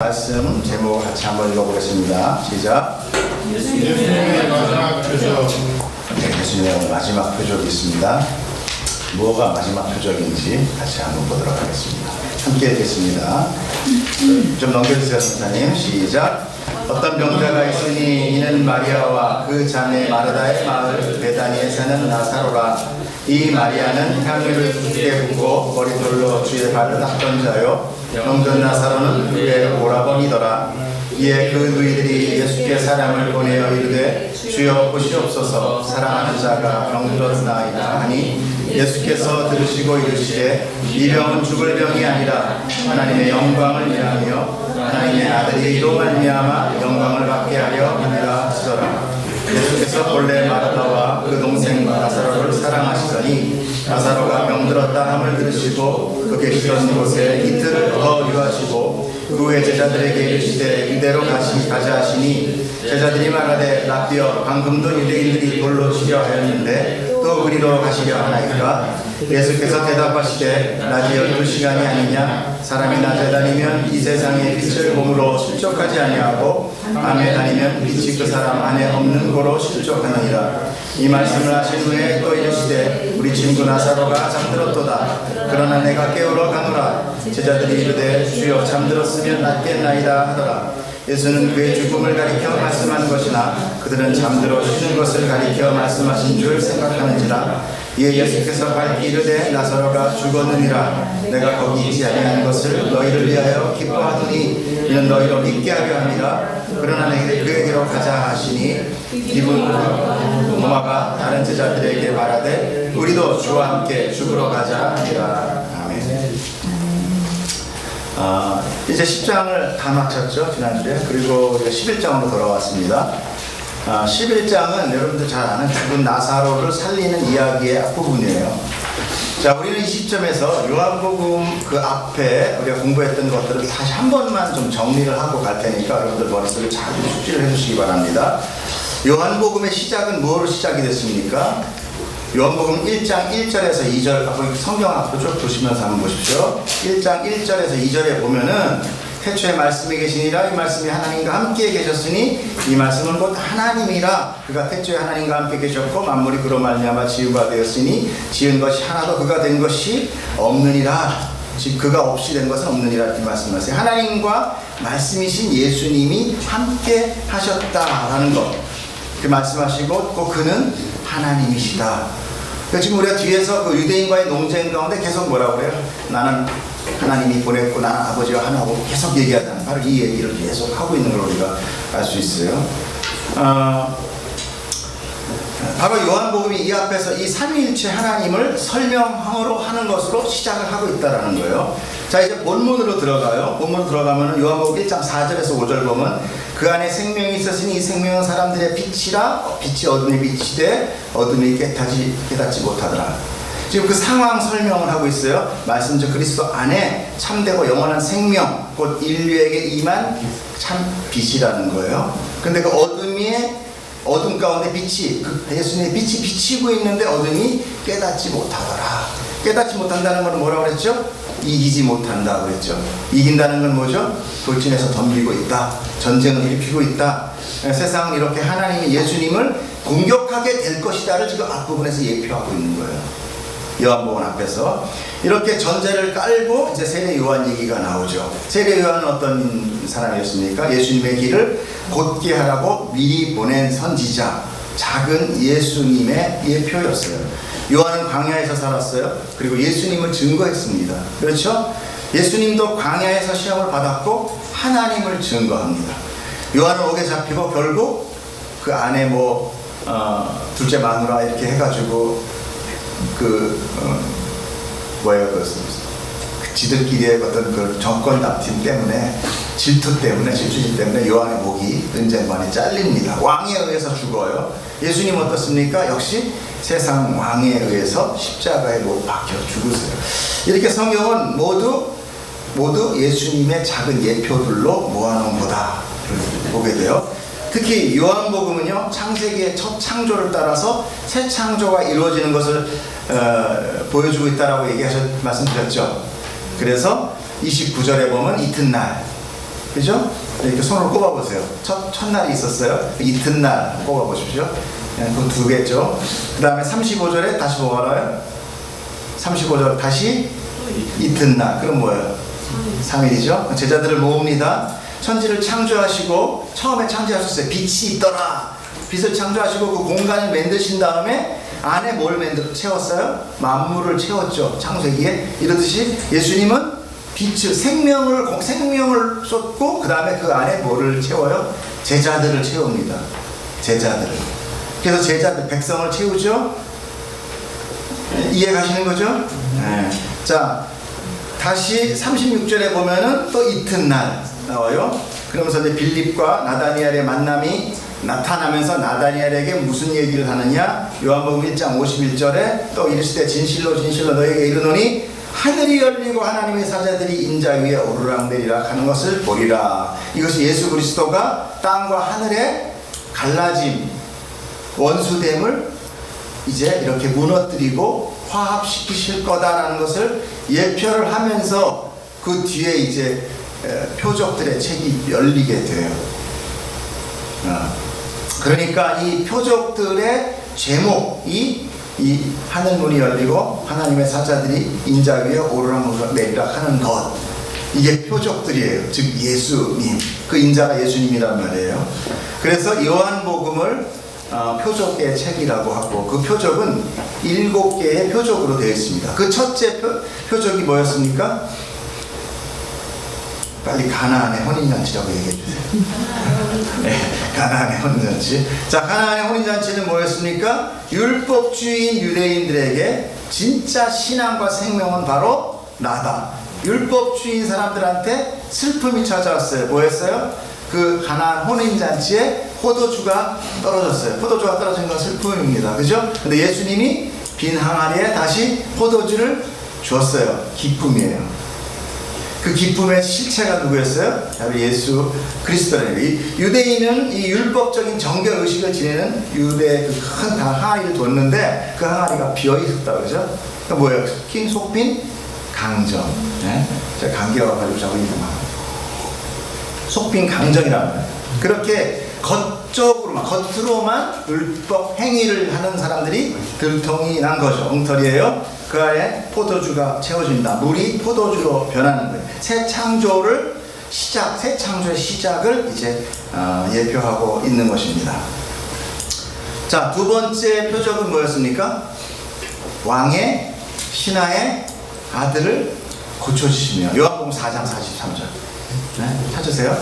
말씀 제목 같이 한번 읽어보겠습니다. 시작. 예수님의 마지막 표적. 네, 예수님의 마지막 표적이 있습니다. 뭐가 마지막 표적인지 같이 한번 보도록 하겠습니다. 함께 읽겠습니다. 좀 넘겨주세요, 선생님. 시작. 어떤 병자가 있으니 이는 마리아와 그 자매 마르다의 마을 베다니에 사는 나사로라. 이 마리아는 향유를 두께 붓고 머리돌로 주의 발을 닦던 자요, 병든 나사로는 그의 오라버니더라. 이에 그 누이들이 예수께 사람을 보내어 이르되 주여 보시옵소서, 사랑하는 자가 병들었나이다 하니 예수께서 들으시고 이르시되 이 병은 죽을 병이 아니라 하나님의 영광을 위하며 하나님의 아들이 이로 말미암아 영광을 받게 하려 함이라 하시더라. 예수께서 본래 마르다와 그 동생 나사로를 사랑하시더니 나사로가 병들었다 함을 들으시고 그 계시던 곳에 이틀을 더 유하시고 그 후에 제자들에게 이르시되 이대로 가자 하시니 제자들이 말하되 라비어 방금도 유대인들이 돌로 치려 하였는데 또 그리로 가시려 하나이까. 예수께서 대답하시되 낮이 12시간이 아니냐. 사람이 낮에 다니면 이 세상의 빛을 몸으로 실족하지 아니하고 밤에 다니면 빛이 그 사람 안에 없는 고로 실족하느니라. 이 말씀을 하신 후에 또 이르시되 우리 친구 나사로가 잠들었도다. 그러나 내가 깨우러 가노라. 제자들이 이르되 주여 잠들었으면 낫겠나이다 하더라. 예수는 그의 죽음을 가리켜 말씀한 것이나 그들은 잠들어 쉬는 것을 가리켜 말씀하신 줄 생각하는지라. 이에 예수께서 밝히 이르되 나사로가 죽었느니라. 내가 거기 있지 아니한 것을 너희를 위하여 기뻐하더니 이는 너희로 믿게 하려 함이라. 그러나 그에게로 가자 하시니 이분 도마가 다른 제자들에게 말하되 우리도 주와 함께 죽으러 가자 하니라. 아멘. 이제 10장을 다 마쳤죠, 지난주에. 그리고 우리가 11장으로 돌아왔습니다. 11장은 여러분들 잘 아는 죽은 나사로를 살리는 이야기의 앞부분이에요. 자, 우리는 이 시점에서 요한복음 그 앞에 우리가 공부했던 것들을 다시 한 번만 좀 정리를 하고 갈 테니까 여러분들 머릿속에 잘 숙지를 해주시기 바랍니다. 요한복음의 시작은 무엇으로 시작이 됐습니까? 요한복음 1장 1절에서 2절, 성경 앞으로 쭉 보시면서 한번 보십시오. 1장 1절에서 2절에 보면은 태초에 말씀이 계시니라. 이 말씀이 하나님과 함께 계셨으니 이 말씀은 곧 하나님이라. 그가 태초에 하나님과 함께 계셨고 만물이 그로 말미암아 지은 바 되었으니 지은 것이 하나도 그가 된 것이 없느니라. 즉 그가 없이 된 것은 없느니라 이렇게 말씀하세요. 하나님과 말씀이신 예수님이 함께 하셨다라는 것 이렇게 말씀하시고 또 그는 하나님이시다. 지금 우리가 뒤에서 그 유대인과의 논쟁 가운데 계속 뭐라고 그래요? 나는 하나님이 보냈고 나는 아버지와 하나고 계속 얘기하잖아요. 바로 이 얘기를 계속 하고 있는 걸 우리가 알 수 있어요. 바로 요한복음이 이 앞에서 이 삼위일체 하나님을 설명으로 하는 것으로 시작을 하고 있다는 거예요. 자, 이제 본문으로 들어가요. 본문으로 들어가면 요한복음 1장 4절에서 5절 보면 그 안에 생명이 있었으니 이 생명은 사람들의 빛이라. 빛이 어둠에 비치되 어둠이 깨닫지 못하더라. 지금 그 상황 설명을 하고 있어요. 말씀처럼 그리스도 안에 참되고 영원한 생명, 곧 인류에게 임한 참 빛이라는 거예요. 근데 그 어둠 가운데 빛이, 예수님의 빛이 비치고 있는데 어둠이 깨닫지 못하더라. 깨닫지 못한다는 건 뭐라고 그랬죠? 이기지 못한다 그랬죠. 이긴다는 건 뭐죠? 돌진해서 덤비고 있다. 전쟁을 일으키고 있다. 세상은 이렇게 하나님이 예수님을 공격하게 될 것이다를 지금 앞부분에서 예표하고 있는 거예요. 요한복음 앞에서 이렇게 전제를 깔고 이제 세례 요한 얘기가 나오죠. 세례 요한은 어떤 사람이었습니까? 예수님의 길을 곧게 하라고 미리 보낸 선지자, 작은 예수님의 예표였어요. 요한은 광야에서 살았어요. 그리고 예수님을 증거했습니다. 그렇죠? 예수님도 광야에서 시험을 받았고 하나님을 증거합니다. 요한은 옥에 잡히고 결국 그 안에 둘째 마누라 이렇게 해가지고 지들끼리의 어떤 그 정권 다툼 때문에 질투심 때문에 요한의 목이 은쟁반에 잘립니다. 왕에 의해서 죽어요. 예수님 어떻습니까? 역시 세상 왕에 의해서 십자가에 못 박혀 죽으세요. 이렇게 성경은 모두 예수님의 작은 예표들로 모아놓은 거다 보게 돼요. 특히 요한복음은요, 창세기의 첫 창조를 따라서 새 창조가 이루어지는 것을 보여주고 있다라고 말씀드렸죠. 그래서 29절에 보면 이튿날 그죠? 이렇게 손으로 꼽아보세요. 첫날이 있었어요. 이튿날 꼽아보십시오. 그 두 개죠. 그 다음에 35절에 다시 뭐가 나와요? 35절 다시 이튿날. 그럼 뭐예요? 3일이죠. 제자들을 모읍니다. 천지를 창조하시고 처음에 창조하셨어요. 빛이 있더라. 빛을 창조하시고 그 공간을 만드신 다음에 안에 뭘 채웠어요? 만물을 채웠죠. 창세기에. 이러듯이 예수님은 빛을 생명을 쏟고 그 다음에 그 안에 뭐를 채워요? 제자들을 채웁니다. 제자들을. 그래서 제자들 백성을 채우죠. 이해 가시는 거죠? 네. 자, 다시 36절에 보면은 또 이튿날 나와요. 그러면서 이제 빌립과 나다니엘의 만남이 나타나면서 나다니엘에게 무슨 얘기를 하느냐? 요한복음 1장 51절에 또 이르시되 진실로 진실로 너에게 이르노니 하늘이 열리고 하나님의 사자들이 인자 위에 오르락내리락 하는 것을 보리라. 이것이 예수 그리스도가 땅과 하늘의 갈라짐, 원수됨을 이제 이렇게 무너뜨리고 화합시키실 거다라는 것을 예표를 하면서 그 뒤에 이제 표적들의 책이 열리게 돼요. 그러니까 이 표적들의 제목이 이 하늘문이 열리고 하나님의 사자들이 인자 위에 오르락 내리락 하는 것, 이게 표적들이에요. 즉 예수님, 그 인자가 예수님이란 말이에요. 그래서 요한복음을 표적의 책이라고 하고, 그 표적은 7개의 표적으로 되어 있습니다. 그 첫째 표적이 뭐였습니까? 빨리 가나안의 혼인잔치라고 얘기해 주세요. 네, 가나안의 혼인잔치. 자, 가나안의 혼인잔치는 뭐였습니까? 율법주의인 유대인들에게 진짜 신앙과 생명은 바로 나다. 율법주의인 사람들한테 슬픔이 찾아왔어요. 뭐였어요? 그 가나안 혼인잔치에 포도주가 떨어졌어요. 포도주가 떨어진 건 슬픔입니다. 그죠? 근데 예수님이 빈 항아리에 다시 포도주를 주었어요. 기쁨이에요. 그 기쁨의 실체가 누구였어요? 바로 예수 그리스도예요. 유대인은 이 율법적인 정결 의식을 지내는 유대의 그 큰 항아리를 뒀는데 그 항아리가 비어 있었다 그러죠? 그 뭐예요? 속빈 강정. 네? 제가 감기가 와가지고 자꾸 이름만. 속빈 강정이라는 거예요. 그렇게 겉으로만 율법 행위를 하는 사람들이 들통이 난 거죠. 엉터리예요. 그 안에 포도주가 채워진다. 물이 포도주로 변하는 거예요. 새 창조의 시작을 이제 예표하고 있는 것입니다. 자, 두 번째 표적은 뭐였습니까? 왕의 신하의 아들을 고쳐주시며, 요한복음 4장 43절. 네, 찾으세요.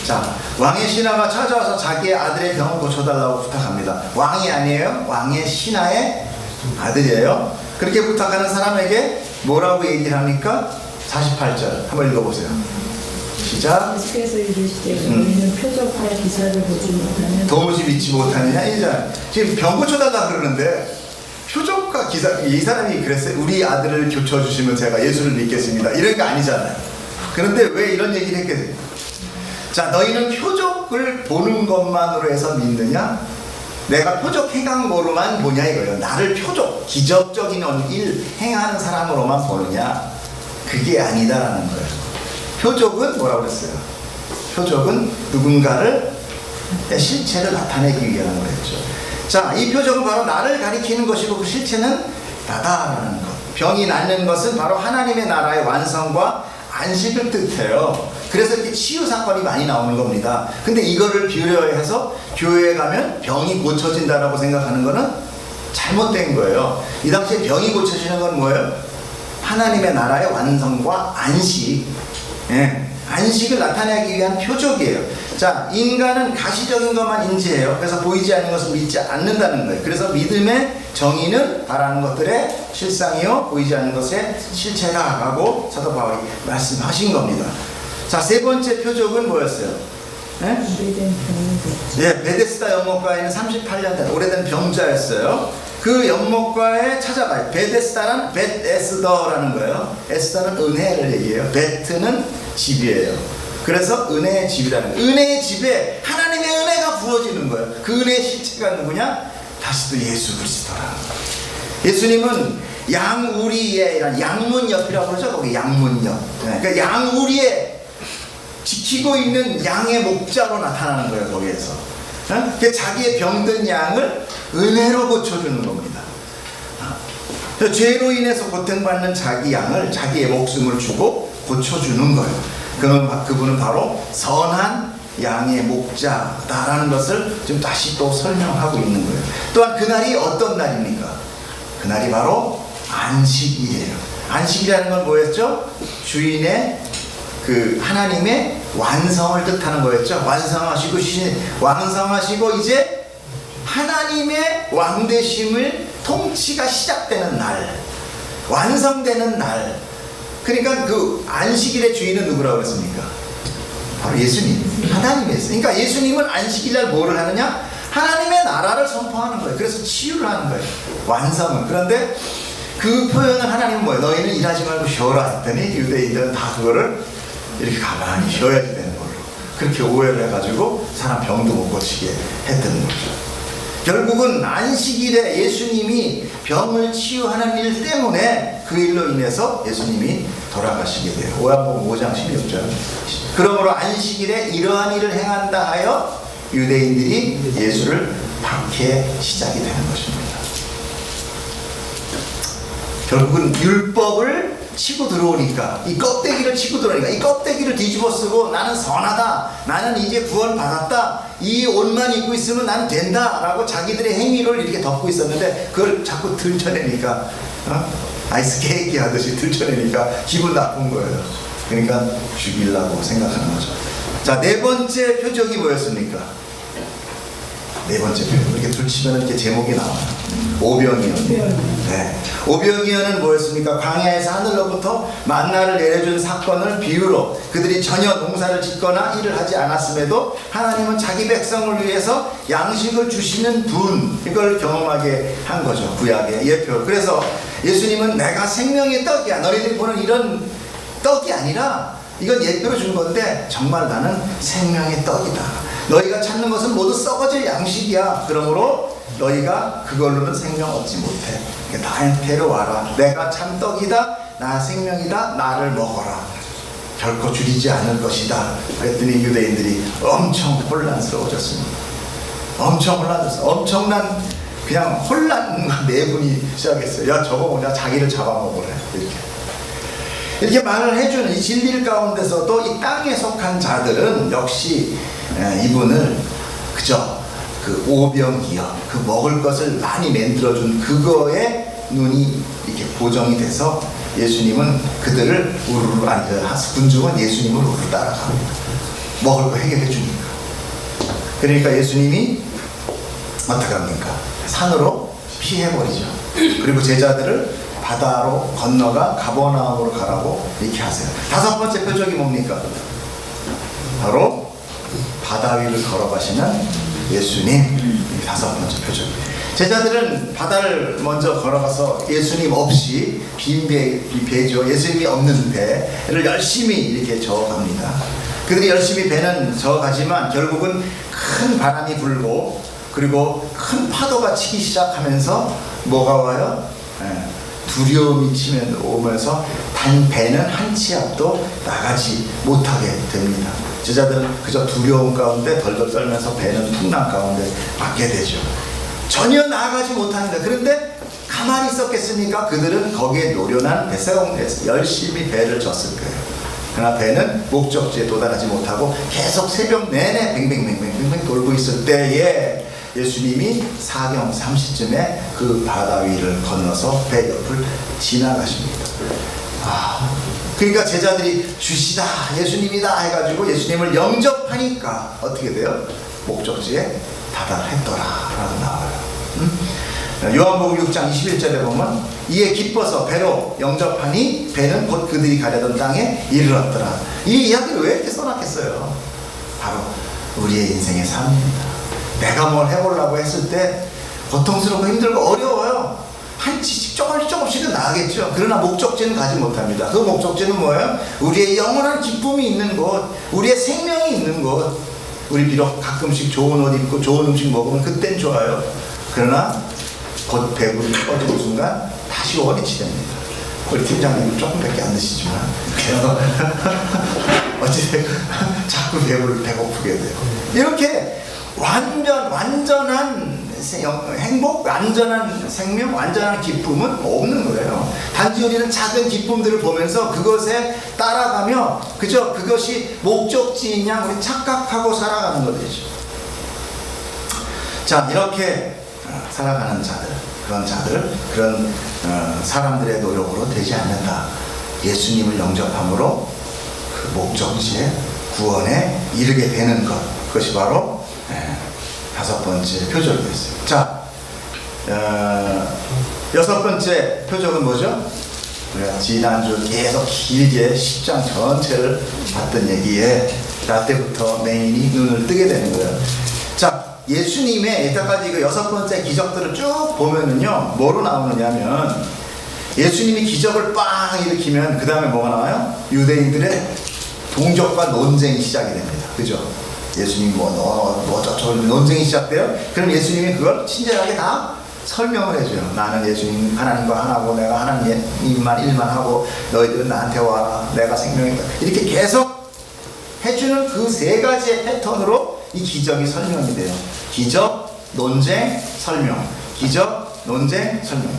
자, 왕의 신하가 찾아와서 자기의 아들의 병을 고쳐달라고 부탁합니다. 왕이 아니에요. 왕의 신하의 아들이에요. 그렇게 부탁하는 사람에게 뭐라고 얘기를 합니까? 48절 한번 읽어보세요. 시작. 예수께서 이르시되 너희는 표적과 기사를 보지 못하면 도무지 믿지 못하느냐. 지금 병 고쳐달라 그러는데 표적과 기사, 이 사람이 그랬어요. 우리 아들을 고쳐주시면 제가 예수를 믿겠습니다. 이런 게 아니잖아요. 그런데 왜 이런 얘기를 했겠어요? 자, 너희는 표적을 보는 것만으로 해서 믿느냐? 내가 표적 행한 거로만 보냐 이거예요. 나를 표적, 기적적인 일 행하는 사람으로만 보느냐? 그게 아니다라는 거예요. 표적은 뭐라고 그랬어요? 표적은 누군가를 실체를 나타내기 위한 거였죠. 자, 이 표적은 바로 나를 가리키는 것이고 그 실체는 나다라는 것. 병이 낫는 것은 바로 하나님의 나라의 완성과 안식을 뜻해요. 그래서 이렇게 치유 사건이 많이 나오는 겁니다. 근데 이거를 비유해서 교회에 가면 병이 고쳐진다라고 생각하는 거는 잘못된 거예요. 이 당시에 병이 고쳐지는 건 뭐예요? 하나님의 나라의 완성과 안식, 안식을 나타내기 위한 표적이에요. 자, 인간은 가시적인 것만 인지해요. 그래서 보이지 않는 것을 믿지 않는다는 거예요. 그래서 믿음의 정의는 바라는 것들의 실상이요 보이지 않는 것의 실체다 라고 사도 바울이 말씀하신 겁니다. 자, 세 번째 표적은 뭐였어요? 베데스다 연못가에는 38년 된 오래된 병자였어요. 그 연못가에 찾아가요. 베데스다란 벳에스더라는 거예요. 에스더는 은혜를 얘기해요. 베트는 집이에요. 그래서 은혜의 집이라는 거예요. 은혜의 집에 하나님의 은혜가 부어지는 거예요. 그 은혜의 실체가 누구냐? 다시 또 예수 그리스도라. 예수님은 양우리의 양문 옆이라고 그러죠. 거기 양문 옆. 그러니까 양우리의 지키고 있는 양의 목자로 나타나는 거예요. 거기에서 자기의 병든 양을 은혜로 고쳐주는 겁니다. 죄로 인해서 고통받는 자기 양을 자기의 목숨을 주고 고쳐주는 거예요. 그분은 바로 선한 양의 목자다라는 것을 지금 다시 또 설명하고 있는 거예요. 또한 그날이 어떤 날입니까? 그날이 바로 안식일이에요. 안식이라는 건 뭐였죠? 주인의 하나님의 완성을 뜻하는 거였죠. 완성하시고 이제 하나님의 왕되심을 통치가 시작되는 날, 완성되는 날. 그러니까 그 안식일의 주인은 누구라고 했습니까? 바로 예수님, 하나님이었어요. 그러니까 예수님은 안식일날 뭐를 하느냐? 하나님의 나라를 선포하는 거예요. 그래서 치유를 하는 거예요. 완성은. 그런데 그 표현을 하나님은 뭐예요? 너희는 일하지 말고 쉬어라 했더니 유대인들은 다 그거를 이렇게 가만히 쉬어야지 되는 걸로 그렇게 오해를 해가지고 사람 병도 못 고치게 했던 거죠. 결국은 안식일에 예수님이 병을 치유하는 일 때문에 그 일로 인해서 예수님이 돌아가시게 돼요. 요한복음 5장 16절. 그러므로 안식일에 이러한 일을 행한다 하여 유대인들이 예수를 박해 시작이 되는 것입니다. 결국은 율법을 치고 들어오니까, 이 껍데기를 치고 들어오니까, 이 껍데기를 뒤집어 쓰고 나는 선하다, 나는 이제 구원 받았다, 이 옷만 입고 있으면 난 된다 라고 자기들의 행위를 이렇게 덮고 있었는데 그걸 자꾸 들춰내니까 아이스 케이크 하듯이 들춰내니까 기분 나쁜 거예요. 그러니까 죽이려고 생각하는 거죠. 자, 네 번째 표적이 뭐였습니까? 네 번째 표적. 이렇게 둘치면 이렇게 제목이 나와요. 오병이어. 네. 오병이어는 뭐였습니까? 광야에서 하늘로부터 만나를 내려준 사건을 비유로 그들이 전혀 농사를 짓거나 일을 하지 않았음에도 하나님은 자기 백성을 위해서 양식을 주시는 분, 이걸 경험하게 한 거죠. 구약의 예표. 그래서 예수님은 내가 생명의 떡이야. 너희들이 보는 이런 떡이 아니라 이건 예표로 준 건데 정말 나는 생명의 떡이다. 너희가 찾는 것은 모두 썩어질 양식이야. 그러므로 너희가 그걸로는 생명 얻지 못해. 나한테로 와라. 내가 참 떡이다. 나 생명이다. 나를 먹어라. 결코 줄이지 않을 것이다. 그랬더니 유대인들이 엄청 혼란스러워졌습니다. 엄청 혼란스러웠어요. 엄청난 그냥 혼란과 내분이 시작했어요. 야, 저거 뭐냐? 자기를 잡아먹으래. 이렇게 말을 해주는 이 진리를 가운데서도 이 땅에 속한 자들은 역시 이분을 그저 그 오병이어, 그 먹을 것을 많이 만들어준 그거에 눈이 이렇게 고정이 돼서 예수님은 그들을 우르르 군중은 예수님을 우르르 따라갑니다. 먹을 거 해결해 주니까. 그러니까 예수님이 어떻게 합니까? 산으로 피해버리죠. 그리고 제자들을 바다로 건너가 가버나움으로 가라고 이렇게 하세요. 다섯 번째 표적이 뭡니까? 바로 바다 위를 걸어가시는 예수님. 다섯 번째 표적. 제자들은 바다를 먼저 걸어가서 예수님 없이 빈 배죠. 예수님이 없는 배를 열심히 이렇게 저어갑니다. 그들이 열심히 배는 저어가지만 결국은 큰 바람이 불고 그리고 큰 파도가 치기 시작하면서 뭐가 와요? 두려움이 오면서 단 배는 한 치 앞도 나가지 못하게 됩니다. 제자들은 그저 두려움 가운데 덜덜 떨면서 배는 풍랑 가운데 맞게 되죠. 전혀 나아가지 못합니다. 그런데 가만히 있었겠습니까? 그들은 거기에 노련한 배사공대에서 열심히 배를 졌을 거예요. 그러나 배는 목적지에 도달하지 못하고 계속 새벽 내내 뱅뱅뱅뱅뱅 돌고 있을 때에 예수님이 사경 30쯤에 그 바다 위를 건너서 배 옆을 지나가십니다. 그러니까 제자들이 주시다, 예수님이다 해가지고 예수님을 영접하니까 어떻게 돼요? 목적지에 다다랐더라 라고 나와요. 요한복음 6장 21절에 보면 이에 기뻐서 배로 영접하니 배는 곧 그들이 가려던 땅에 이르렀더라. 이 이야기를 왜 이렇게 써놨겠어요? 바로 우리의 인생의 삶입니다. 내가 뭘 해보려고 했을 때 고통스럽고 힘들고 어려워요. 한 치씩 조금씩은 나가겠죠. 그러나 목적지는 가지 못합니다. 그 목적지는 뭐예요? 우리의 영원한 기쁨이 있는 곳, 우리의 생명이 있는 곳. 우리 비록 가끔씩 좋은 옷 입고 좋은 음식 먹으면 그땐 좋아요. 그러나 곧 배불리 꺼지는 순간 다시 원위치 됩니다. 우리 팀장님은 조금밖에 안 드시지만 어찌됐건 자꾸 배고프게 돼요. 이렇게 완전한 행복, 완전한 생명, 완전한 기쁨은 없는 거예요. 단지 우리는 작은 기쁨들을 보면서 그것에 따라가며 그저 그것이 목적지인 양 우리 착각하고 살아가는 거죠. 자, 이렇게 살아가는 자들, 그런 사람들의 노력으로 되지 않는다. 예수님을 영접함으로 그 목적지에 구원에 이르게 되는 것, 그것이 바로 다섯 번째 표적이었어요. 자, 여섯 번째 표적은 뭐죠? 우리가 지난주 계속 길게 10장 전체를 봤던 얘기에 라떼부터 메인이 눈을 뜨게 되는 거예요. 자, 예수님의 이때까지 그 여섯 번째 기적들을 쭉 보면은요, 뭐로 나오느냐면 예수님이 기적을 빵 일으키면 그 다음에 뭐가 나와요? 유대인들의 동족과 논쟁이 시작이 됩니다. 그죠? 예수님이 저저 논쟁이 시작돼요. 그럼 예수님이 그걸 친절하게 다 설명을 해줘요. 나는 예수님 하나님과 하나고 내가 하나님만 일만 하고 너희들은 나한테 와라. 내가 생명이다. 이렇게 계속 해주는 그 세 가지의 패턴으로 이 기적이 설명이 돼요. 기적, 논쟁, 설명. 기적, 논쟁, 설명.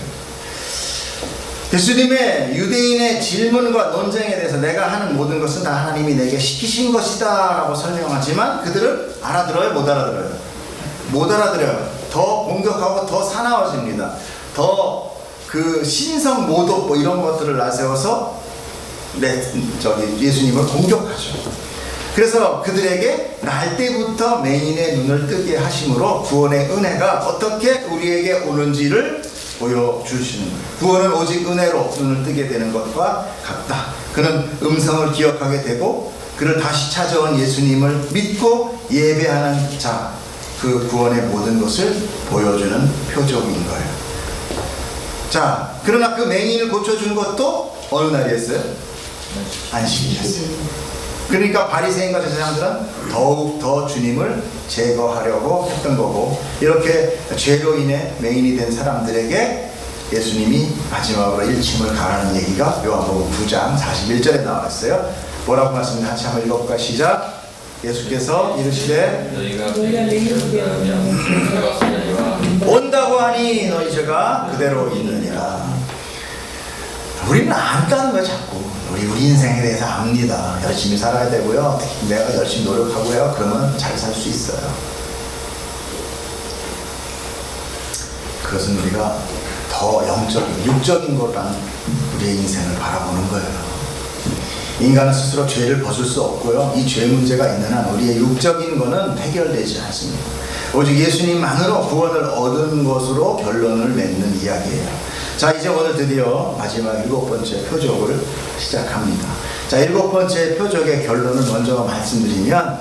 예수님의 유대인의 질문과 논쟁에 대해서 내가 하는 모든 것은 다 하나님이 내게 시키신 것이다 라고 설명하지만 그들은 알아들어요? 못 알아들어요? 못 알아들어요. 더 공격하고 더 사나워집니다. 더 그 신성 모독 뭐 이런 것들을 나세워서 예수님을 공격하죠. 그래서 그들에게 날 때부터 맹인의 눈을 뜨게 하심으로 구원의 은혜가 어떻게 우리에게 오는지를 보여주시는 거예요. 구원은 오직 은혜로 눈을 뜨게 되는 것과 같다. 그는 음성을 기억하게 되고 그를 다시 찾아온 예수님을 믿고 예배하는 자, 그 구원의 모든 것을 보여주는 표적인 거예요. 자, 그러나 그 맹인을 고쳐준 것도 어느 날이었어요? 안식일이었어요. 그러니까 바리새인과 제사장들은 더욱 더 주님을 제거하려고 했던 거고, 이렇게 죄로 인해 맹인이 된 사람들에게 예수님이 마지막으로 일침을 가하는 얘기가 요한복음 9장 41절에 나와 있어요. 뭐라고 말씀드리는지 같이 한번 읽어볼까요? 시작. 예수께서 이르시되 온다고 하니 너희 죄가 그대로 있느니라. 우리는 안다는 거야. 자꾸 우리 인생에 대해서 압니다. 열심히 살아야 되고요, 내가 열심히 노력하고요, 그러면 잘 살 수 있어요. 그것은 우리가 더 영적인, 육적인 거랑 우리의 인생을 바라보는 거예요. 인간은 스스로 죄를 벗을 수 없고요, 이 죄 문제가 있는 한 우리의 육적인 거는 해결되지 않습니다. 오직 예수님만으로 구원을 얻은 것으로 결론을 맺는 이야기예요. 자, 이제 오늘 드디어 마지막 7번째 표적을 시작합니다. 자, 7번째 표적의 결론을 먼저 말씀드리면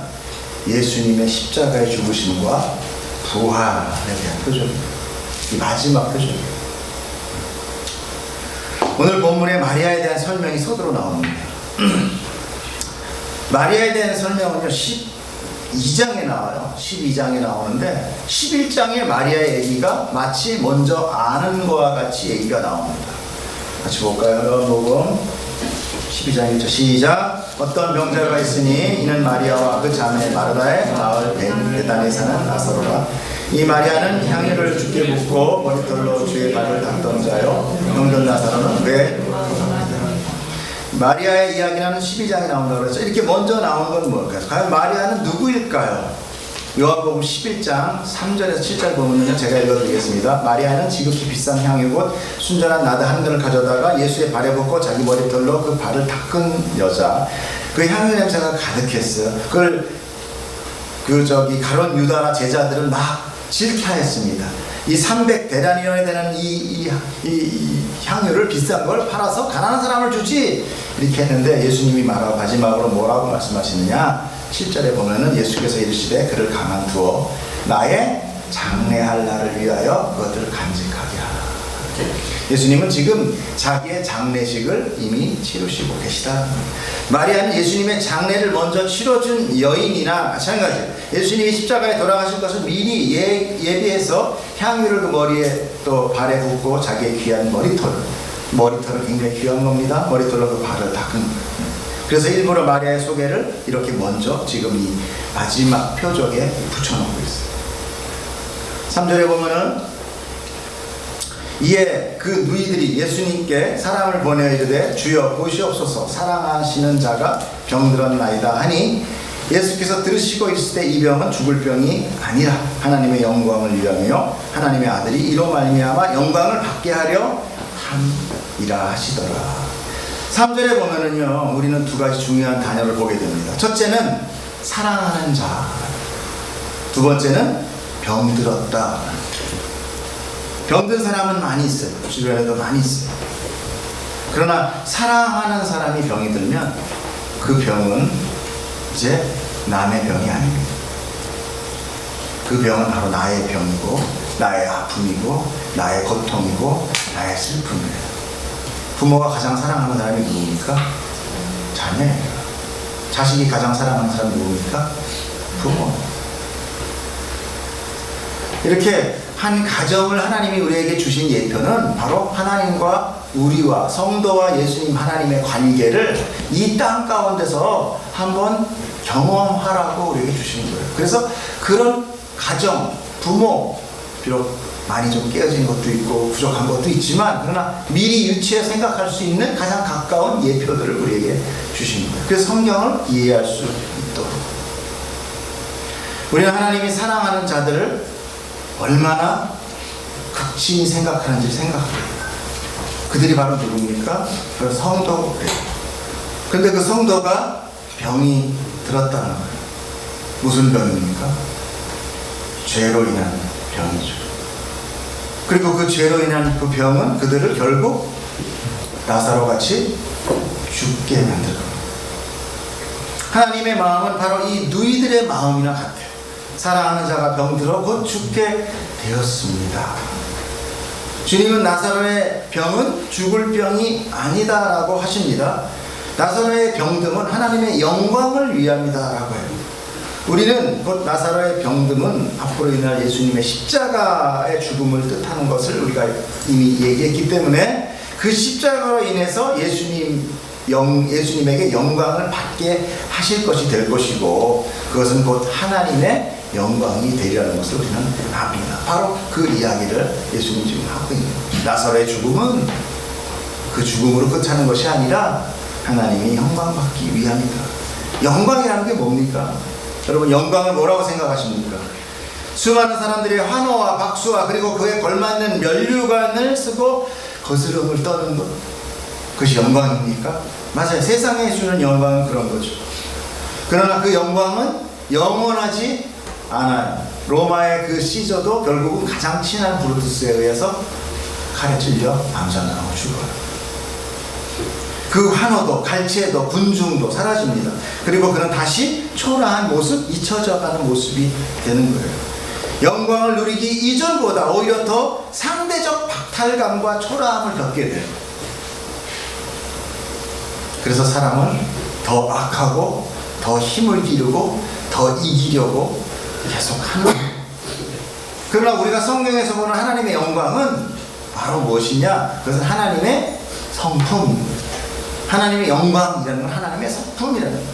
예수님의 십자가의 죽으심과 부활에 대한 표적입니다. 이 마지막 표적이에요. 오늘 본문에 마리아에 대한 설명이 서두로 나옵니다. 마리아에 대한 설명은요 12장에 나와요. 12장에 나오는데 11장에 마리아의 얘기가 마치 먼저 아는 것과 같이 얘기가 나옵니다. 같이 볼까요? 요한복음 12장 1절 시작. 어떤 병자가 있으니 이는 마리아와 그 자매 마르다의 마을 베단에 사는 나사로라. 이 마리아는 향유를 주께 붓고 머리털로 주의 발을 닦던 자요, 병든 나사로는 왜 마리아의 이야기는 12장에 나온다고 그랬죠. 이렇게 먼저 나온 건 뭘까요? 과연 마리아는 누구일까요? 요한복음 11장 3절에서 7절 보면요, 제가 읽어드리겠습니다. 마리아는 지극히 비싼 향유 곧 순전한 나드 한 근을 가져다가 예수의 발에 붓고 자기 머리털로 그 발을 닦은 여자. 그 향유 냄새가 가득했어요. 그걸 가론 유다나 제자들은 막 질타했습니다. 이 300데나리온에 되는 이 향유를 비싼 걸 팔아서 가난한 사람을 주지, 이렇게 했는데 예수님이 마지막으로 뭐라고 말씀하시느냐, 7절에 보면은 예수께서 이르시되 그를 가만두어 나의 장례할 날을 위하여 그것들을 간직하게 하라. 예수님은 지금 자기의 장례식을 이미 치르시고 계시다. 마리아는 예수님의 장례를 먼저 치러준 여인이나 마찬가지. 예수님이 십자가에 돌아가실 것을 미리 예비해서 향유를 그 머리에 또 발에 붓고 자기의 귀한 머리털을 굉장히 귀한 겁니다. 머리털로 그 발을 닦은 거예요. 그래서 일부러 마리아의 소개를 이렇게 먼저 지금 이 마지막 표적에 붙여놓고 있어요. 3절에 보면은 이에 그 누이들이 예수님께 사람을 보내어 이르되 주여 보시옵소서 사랑하시는 자가 병들었나이다 하니 예수께서 들으시고 있을 때 이 병은 죽을 병이 아니라 하나님의 영광을 위하며 하나님의 아들이 이로 말미암아 영광을 받게 하려 함이라 하시더라. 3절에 보면은요 우리는 두 가지 중요한 단어를 보게 됩니다. 첫째는 사랑하는 자, 두 번째는 병들었다. 병든 사람은 많이 있어요. 주변에도 많이 있어요. 그러나 사랑하는 사람이 병이 들면 그 병은 이제 남의 병이 아닙니다. 그 병은 바로 나의 병이고 나의 아픔이고 나의 고통이고 나의 슬픔이에요. 부모가 가장 사랑하는 사람이 누굽니까? 자녀예요. 자식이 가장 사랑하는 사람이 누굽니까? 부모. 이렇게 한 가정을 하나님이 우리에게 주신 예표는 바로 하나님과 우리와 성도와 예수님 하나님의 관계를 이 땅 가운데서 한번 경험하라고 우리에게 주시는 거예요. 그래서 그런 가정, 부모, 비록 많이 좀 깨어진 것도 있고 부족한 것도 있지만 그러나 미리 유치해 생각할 수 있는 가장 가까운 예표들을 우리에게 주시는 거예요. 그래서 성경을 이해할 수 있도록 우리는 하나님이 사랑하는 자들을 얼마나 극진히 생각하는지 생각합니다. 그들이 바로 누굽니까? 바로 성도고 그래요. 그런데 그 성도가 병이 들었다는 거예요. 무슨 병입니까? 죄로 인한 병이죠. 그리고 그 죄로 인한 그 병은 그들을 결국 나사로 같이 죽게 만들어요. 하나님의 마음은 바로 이 누이들의 마음이나 같아요. 사랑하는 자가 병들어 곧 죽게 되었습니다. 주님은 나사로의 병은 죽을 병이 아니다라고 하십니다. 나사로의 병듦은 하나님의 영광을 위함이다라고 해요. 우리는 곧 나사로의 병듦은 앞으로 일어날 예수님의 십자가의 죽음을 뜻하는 것을 우리가 이미 얘기했기 때문에 그 십자가로 인해서 예수님에게 영광을 받게 하실 것이 될 것이고 그것은 곧 하나님의 영광이 되리라는 것을 우리는 압니다. 바로 그 이야기를 예수님 지금 하고 있는 거예요. 나사로의 죽음은 그 죽음으로 끝하는 것이 아니라 하나님이 영광받기 위함이다. 영광이라는 게 뭡니까? 여러분 영광을 뭐라고 생각하십니까? 수많은 사람들이 환호와 박수와 그리고 그에 걸맞는 면류관을 쓰고 거스름을 떠는 것, 그것이 영광입니까? 맞아요. 세상에 주는 영광은 그런 거죠. 그러나 그 영광은 영원하지 않아요. 로마의 그 시저도 결국은 가장 친한 브루투스에 의해서 칼에 찔려 암살당하고 죽어요. 그 환호도 갈채도 군중도 사라집니다. 그리고 그는 다시 초라한 모습, 잊혀져가는 모습이 되는 거예요. 영광을 누리기 이전보다 오히려 더 상대적 박탈감과 초라함을 겪게 돼요. 그래서 사람은 더 악하고 더 힘을 기르고 더 이기려고 계속하는 거예요. 그러나 우리가 성경에서 보는 하나님의 영광은 바로 무엇이냐? 그것은 하나님의 성품입니다. 하나님의 영광이라는 건 하나님의 성품이라는 거예요.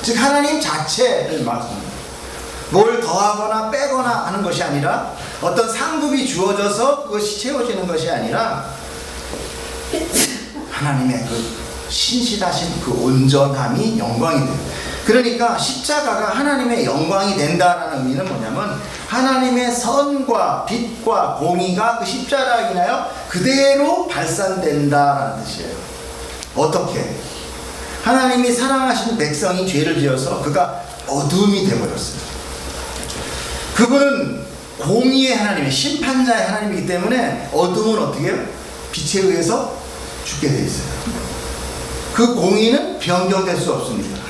즉 하나님 자체를 말합니다. 뭘 더하거나 빼거나 하는 것이 아니라 어떤 상급이 주어져서 그것이 채워지는 것이 아니라 하나님의 그 신실하신 그 온전함이 영광이 돼요. 그러니까 십자가가 하나님의 영광이 된다라는 의미는 뭐냐면 하나님의 선과 빛과 공의가 그 십자가로 인하여 그대로 발산된다라는 뜻이에요. 어떻게? 하나님이 사랑하신 백성이 죄를 지어서 그가 어둠이 되어버렸어요. 그분은 공의의 하나님의 심판자의 하나님이기 때문에 어둠은 어떻게 해요? 빛에 의해서 죽게 되어 있어요. 그 공의는 변경될 수 없습니다.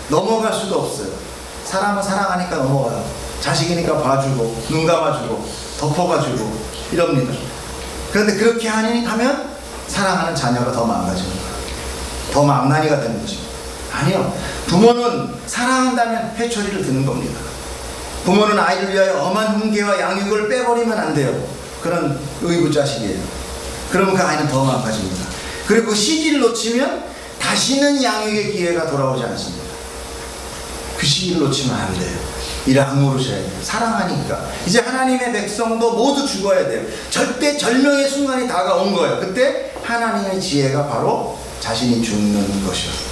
넘어갈 수도 없어요. 사람은 사랑하니까 넘어가요. 자식이니까 봐주고 눈 감아주고 덮어가지고 이럽니다. 그런데 그렇게 하면 사랑하는 자녀가 더 망가지는 거예요. 더 망나니가 되는 거죠. 아니요. 부모는 사랑한다면 회초리를 드는 겁니다. 부모는 아이를 위하여 엄한 훈계와 양육을 빼버리면 안 돼요. 그런 의부자식이에요. 그러면 그 아이는 더 망가집니다. 그리고 시기를 놓치면 다시는 양육의 기회가 돌아오지 않습니다. 그 시기를 놓치면 안 돼요. 이를 악물으셔야 돼요. 사랑하니까. 이제 하나님의 백성도 모두 죽어야 돼요. 절대 절명의 순간이 다가온 거예요. 그때 하나님의 지혜가 바로 자신이 죽는 것이었어요.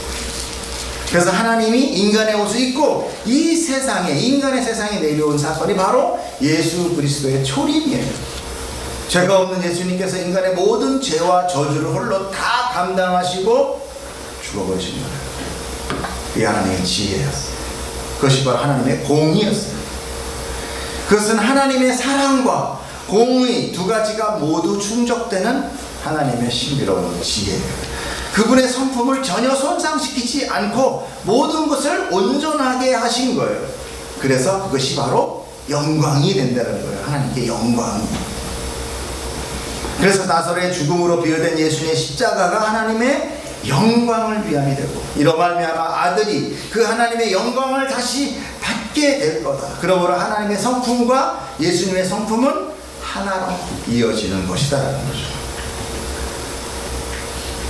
그래서 하나님이 인간의 옷을 입고 이 세상에, 인간의 세상에 내려온 사건이 바로 예수 그리스도의 초림이에요. 죄가 없는 예수님께서 인간의 모든 죄와 저주를 홀로 다 감당하시고 죽어버리신 거예요. 그게 하나님의 지혜였어요. 그것이 바로 하나님의 공의였어요. 그것은 하나님의 사랑과 공의 두 가지가 모두 충족되는 하나님의 신비로운 지혜예요. 그분의 성품을 전혀 손상시키지 않고 모든 것을 온전하게 하신 거예요. 그래서 그것이 바로 영광이 된다는 거예요. 하나님께 영광이. 그래서 나사로의 죽음으로 비유된 예수님의 십자가가 하나님의 영광을 위함이 되고, 이로 말미암아 아들이 그 하나님의 영광을 다시 받게 될 거다. 그러므로 하나님의 성품과 예수님의 성품은 하나로 이어지는 것이다라는 거죠.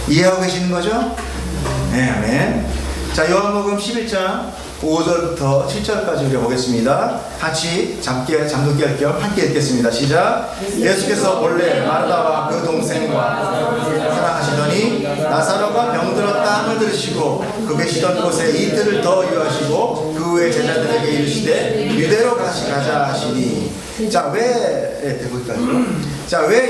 이해하고 계시는 거죠? 네, 아멘. 자, 요한복음 11장 5절부터 7절까지 우리 보겠습니다. 같이 잠듣기 할 겸 함께 읽겠습니다. 시작. 예수께서 본래 마르다와 그 동생과 사랑하시더니 나사로가 병들었다 함을 들으시고 그 계시던 곳에 이틀을 더 유하시고 그 후에 제자들에게 이르시되 유대로 가자 하시니. 자, 왜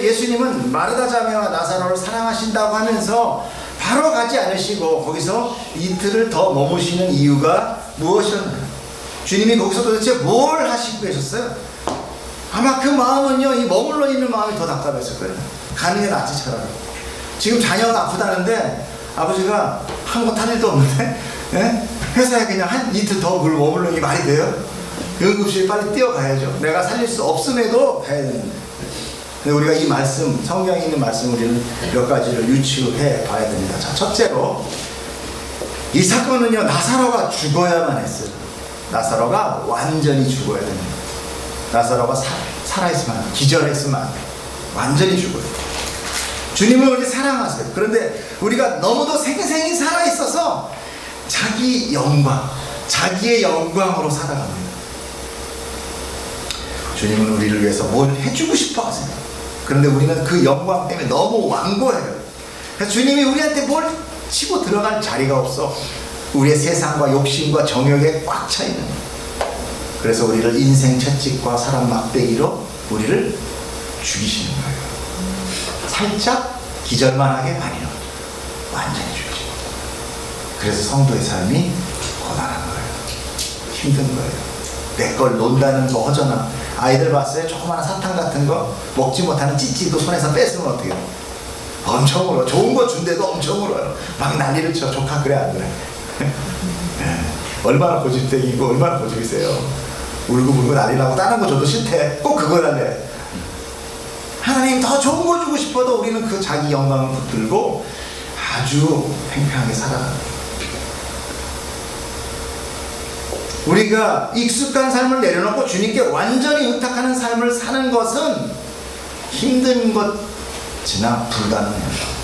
예수님은 마르다 자매와 나사로를 사랑하신다고 하면서 바로 가지 않으시고 거기서 이틀을 더 머무시는 이유가 무엇이었나요? 주님이 거기서 도대체 뭘 하시고 계셨어요? 아마 그 마음은요, 이 머물러 있는 마음이 더 답답했을 거예요. 가는 게 낫지 차라리. 지금 자녀가 아프다는데 아버지가 한 곳 한 일도 없는데, 예? 회사에 그냥 한 이틀 더 머물러 있는 게 말이 돼요? 응급실 빨리 뛰어가야죠. 내가 살릴 수 없음에도 가야 되는데. 근데 우리가 이 말씀, 성경에 있는 말씀 우리는 몇 가지를 유추해 봐야 됩니다. 자, 첫째로 이 사건은요, 나사로가 죽어야만 했어요. 나사로가 완전히 죽어야 됩니다. 나사로가 살아있으면 안 돼요. 기절했으면 안 돼요. 완전히 죽어요. 주님을 우리 사랑하세요. 그런데 우리가 너무도 생생히 살아있어서 자기 영광, 자기의 영광으로 살아갑니다. 주님은 우리를 위해서 뭘 해주고 싶어 하세요. 그런데 우리는 그 영광 때문에 너무 완고해요. 그래서 주님이 우리한테 뭘 치고 들어갈 자리가 없어. 우리의 세상과 욕심과 정욕에 꽉 차 있는 거예요. 그래서 우리를 인생 채찍과 사람 막대기로 우리를 죽이시는 거예요. 살짝 기절만 하게 아니요, 완전히 죽이시고. 그래서 성도의 삶이 고단한 거예요. 힘든 거예요. 내 걸 논다는 거 허전함. 아이들 봤어요? 조그마한 사탕 같은 거 먹지 못하는 찌찌도 손에서 뺏으면 어떻게 해요? 엄청 울어. 좋은 거 준대도 엄청 울어요. 막 난리를 쳐. 조카 그래 안 그래? 얼마나 고집쟁이고 얼마나 고집이세요. 울고불고 난리 나고 다른 거 줘도 싫대. 꼭 그거 달래. 하나님 더 좋은 거 주고 싶어도 우리는 그 자기 영광을 붙들고 아주 팽팽하게 살아갑니다. 우리가 익숙한 삶을 내려놓고 주님께 완전히 의탁하는 삶을 사는 것은 힘든 것이나 불가능해요.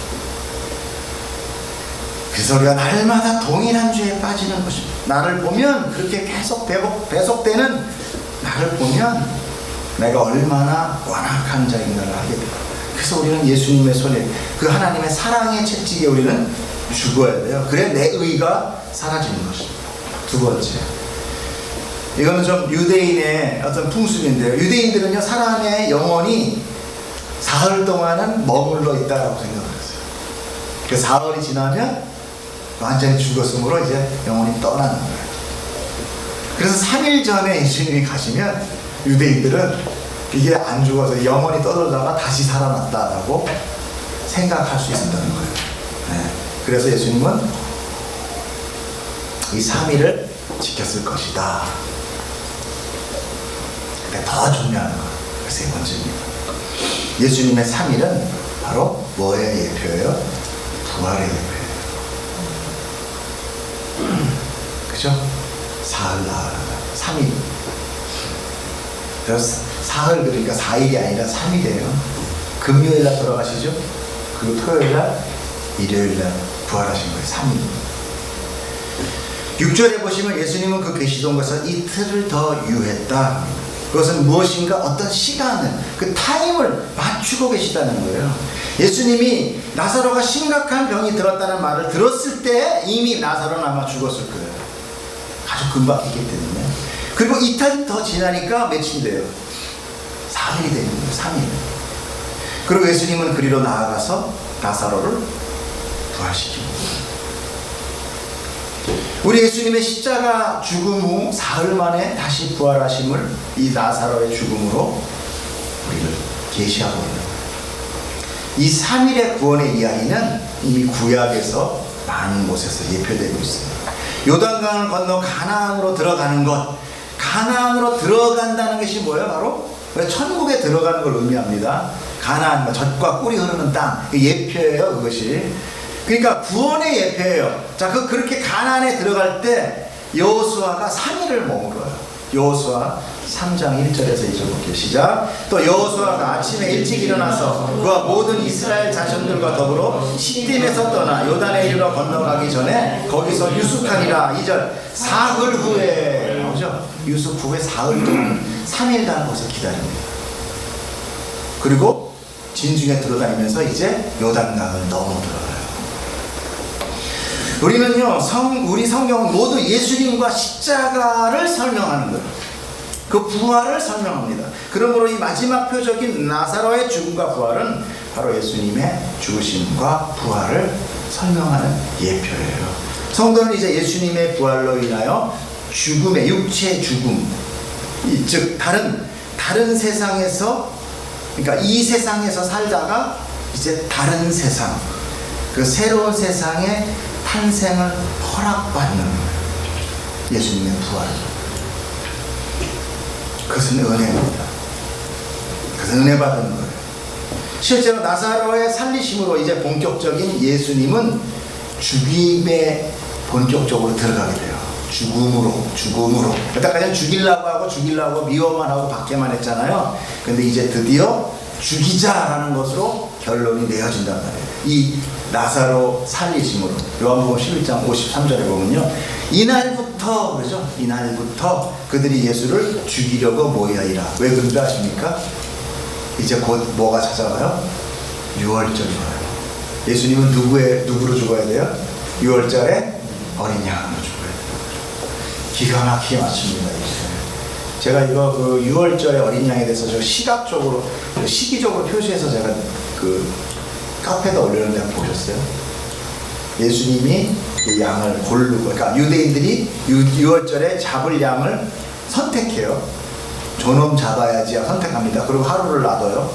그래서 우리가 날마다 동일한 죄에 빠지는 것입니다. 나를 보면 그렇게 계속 배속되는 나를 보면 내가 얼마나 완악한 자인가를 하게 돼요. 그래서 우리는 예수님의 손에 그 하나님의 사랑의 채찍에 우리는 죽어야 돼요. 그래 내 의가 사라지는 것입니다. 두 번째, 이거는 좀 유대인의 어떤 풍습인데요. 유대인들은요, 사람의 영혼이 사흘 동안은 머물러 있다라고 생각을 했어요. 그 사흘이 지나면 완전히 죽었으므로 이제 영혼이 떠나는 거예요. 그래서 3일 전에 예수님이 가시면 유대인들은 이게 안 죽어서 영혼이 떠돌다가 다시 살아났다라고 생각할 수 있었다는 거예요. 네. 그래서 예수님은 이 3일을 지켰을 것이다. 근데 더 중요한 거, 세 번째입니다. 예수님의 3일은 바로 뭐의 예표예요? 부활의 예표예요. 그죠? 사흘 나흘 3일. 그래서 사흘, 그러니까 4일이 아니라 3일이에요. 금요일날 돌아가시죠? 그리고 토요일날, 일요일날 부활하신 거예요. 3일. 6절에 보시면 예수님은 그 계시던 곳에서 이틀을 더 유했다. 그것은 무엇인가 어떤 시간을, 그 타임을 맞추고 계시다는 거예요. 예수님이 나사로가 심각한 병이 들었다는 말을 들었을 때 이미 나사로는 아마 죽었을 거예요. 아주 금방이기 때문에. 그리고 이틀 더 지나니까 며칠 돼요? 3일이 되는 거예요. 3일. 그리고 예수님은 그리로 나아가서 나사로를 부활시킵니다. 우리 예수님의 십자가 죽음 후 사흘 만에 다시 부활하심을 이 나사로의 죽음으로 우리를 계시하고 있는 거예요. 이 3일의 구원의 이야기는 이미 구약에서 많은 곳에서 예표되고 있습니다. 요단강을 건너 가나안으로 들어가는 것, 가나안으로 들어간다는 것이 뭐예요? 바로 천국에 들어가는 걸 의미합니다. 가나안, 젖과 꿀이 흐르는 땅, 예표예요, 그것이. 그러니까 구원의 예표예요. 자, 그렇게 가나안에 들어갈 때 여호수아가 3일을 머물어요. 여호수아 3장 1절에서 읽어볼게요. 시작. 또 여호수아가 아침에 일찍 일어나서 그와 모든 이스라엘 자손들과 더불어 시딤에서 떠나 요단에 이르러 건너가기 전에 거기서 유숙하니라. 2절. 사흘 후에 나오죠. 유숙 후에 사흘 동안 3일간 거기서 기다립니다. 그리고 진중에 들어다니면서 이제 요단강을 넘어 들어가요. 우리는요, 우리 성경은 모두 예수님과 십자가를 설명하는 거예요. 그 부활을 설명합니다. 그러므로 이 마지막 표적인 나사로의 죽음과 부활은 바로 예수님의 죽으심과 부활을 설명하는 예표예요. 성도는 이제 예수님의 부활로 인하여 죽음의 육체의 죽음, 즉 다른 세상에서, 그러니까 이 세상에서 살다가 이제 다른 세상, 그 새로운 세상의 탄생을 허락받는 거예요. 예수님의 부활. 그것은 은혜입니다. 그것은 은혜 받은 거예요. 실제로 나사로의 살리심으로 이제 본격적인 예수님은 죽임에 본격적으로 들어가게 돼요. 죽음으로. 그때까지는 죽이려고 미워만 하고 받게만 했잖아요. 근데 이제 드디어 죽이자라는 것으로 결론이 내어진단 말이에요. 이 나사로 살리심으로. 요한복음 11장 53절에 보면요, 이날부터, 그러죠? 이날부터 그들이 예수를 죽이려고 모여이라. 왜 그런지 아십니까? 이제 곧 뭐가 찾아와요? 6월절이 와요. 예수님은 누구로 죽어야 돼요? 6월절에 어린 양으로 죽어야 돼요. 기가 막히게 맞춥니다. 제가 이거 그 6월절에 어린 양에 대해서 저 시각적으로, 시기적으로 표시해서 제가 그 카페에다 올려놓은 데 보셨어요? 예수님이 그 양을 고르고, 그러니까 유대인들이 6월절에 잡을 양을 선택해요. 저놈 잡아야지 선택합니다. 그리고 하루를 놔둬요.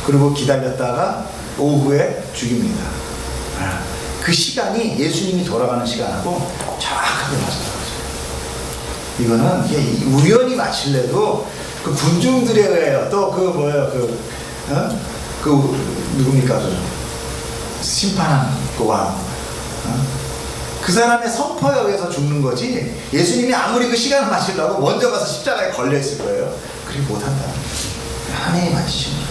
그리고 기다렸다가 오후에 죽입니다. 그 시간이 예수님이 돌아가는 시간하고 정확하게 맞아요. 이거는 이게 우연히 맞출래도 그 군중들에 의해요. 또 그 뭐예요, 그 누굽니까, 심판한 그 왕, 그 사람의 선포에 의해서 죽는 거지. 예수님이 아무리 그 시간을 맞추려고 먼저 가서 십자가에 걸려 있을 거예요. 그리고 못한다. 하나님이 맞추신 거예요.